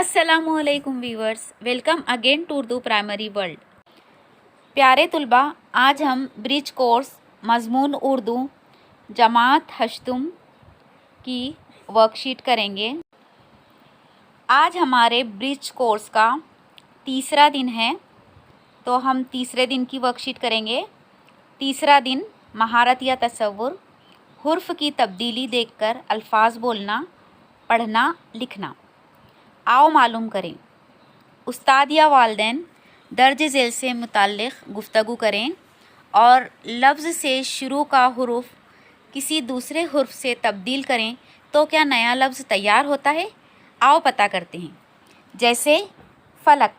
अस्सलामु अलैकुम viewers, welcome again to Urdu primary world. प्यारे तुलबा, आज हम ब्रिज कोर्स मज़मून उर्दू जमात हश्तुम की वर्कशीट करेंगे। आज हमारे ब्रिज कोर्स का तीसरा दिन है, तो हम तीसरे दिन की वर्कशीट करेंगे। तीसरा दिन महारत या तसव्वुर, हुर्फ की तब्दीली देखकर अल्फाज बोलना, पढ़ना, लिखना। आओ मालूम करें। उस्ताद या वालिदैन दर्ज झेल से मुताल्लिक़ गुफ्तगू करें और लफ्ज़ से शुरू का हुरूफ किसी दूसरे हुर्फ से तब्दील करें तो क्या नया लफ्ज़ तैयार होता है? आओ पता करते हैं। जैसे फ़लक,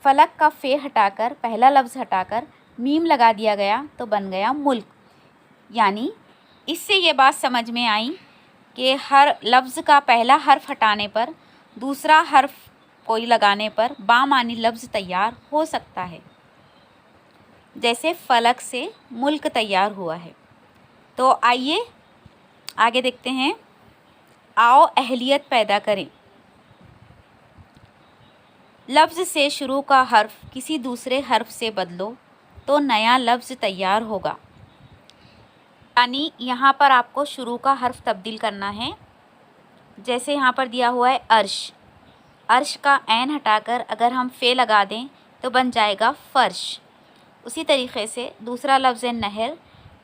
फ़लक का फ़े हटाकर पहला लफ्ज़ हटाकर मीम लगा दिया गया तो बन गया मुल्क। यानी इससे ये बात समझ में आई कि हर लफ्ज़ का पहला हर्फ हटाने पर दूसरा हर्फ कोई लगाने पर बामानी लफ्ज़ तैयार हो सकता है। जैसे फ़लक से मुल्क तैयार हुआ है। तो आइए आगे देखते हैं। आओ अहलियत पैदा करें। लफ्ज़ से शुरू का हर्फ किसी दूसरे हर्फ से बदलो तो नया लफ्ज़ तैयार होगा। यानी यहाँ पर आपको शुरू का हर्फ तब्दील करना है। जैसे यहाँ पर दिया हुआ है अर्श, अर्श का ऐन हटाकर अगर हम फ़े लगा दें तो बन जाएगा फ़र्श। उसी तरीक़े से दूसरा लफ्ज़ है नहर,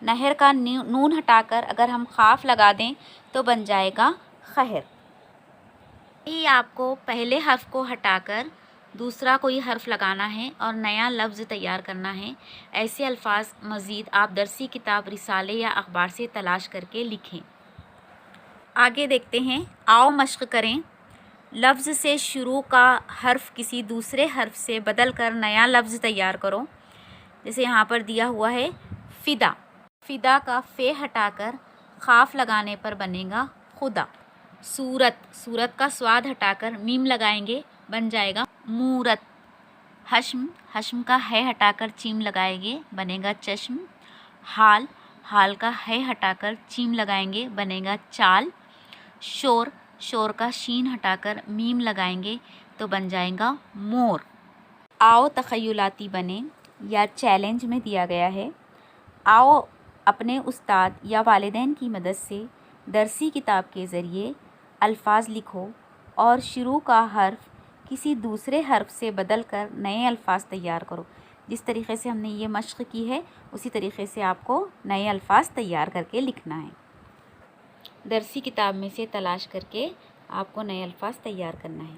नहर का नून हटाकर अगर हम ख़ाफ़ लगा दें तो बन जाएगा खहर। ये आपको पहले हर्फ को हटाकर दूसरा कोई हर्फ लगाना है और नया लफ्ज़ तैयार करना है। ऐसे अल्फाज मज़ीद आप दरसी किताब, रिसाले या अखबार से तलाश करके लिखें। आगे देखते हैं। आओ मश्क करें। लफ्ज़ से शुरू का हर्फ किसी दूसरे हर्फ से बदल कर नया लफ्ज़ तैयार करो। जैसे यहाँ पर दिया हुआ है फ़िदा, फ़िदा का फ़े हटाकर ख़ाफ़ लगाने पर बनेगा खुदा। सूरत, सूरत का स्वाद हटाकर मीम लगाएंगे बन जाएगा मूरत। हश्म, हश्म का है हटाकर चीम लगाएंगे बनेगा चश्म। हाल, हाल का है हटाकर चीम लगाएंगे बनेगा चाल। शोर, शोर का शीन हटाकर मीम लगाएंगे तो बन जाएगा मोर। आओ तख़य्युलाती बने या चैलेंज में दिया गया है। आओ अपने उस्ताद या वालिदैन की मदद से दरसी किताब के ज़रिए अल्फाज लिखो और शुरू का हर्फ किसी दूसरे हर्फ से बदल कर नए अल्फाज तैयार करो। जिस तरीक़े से हमने ये मश्क़ की है उसी तरीक़े से आपको नए अल्फाज तैयार करके लिखना है। दरसी किताब में से तलाश करके आपको नए अल्फाज तैयार करना है।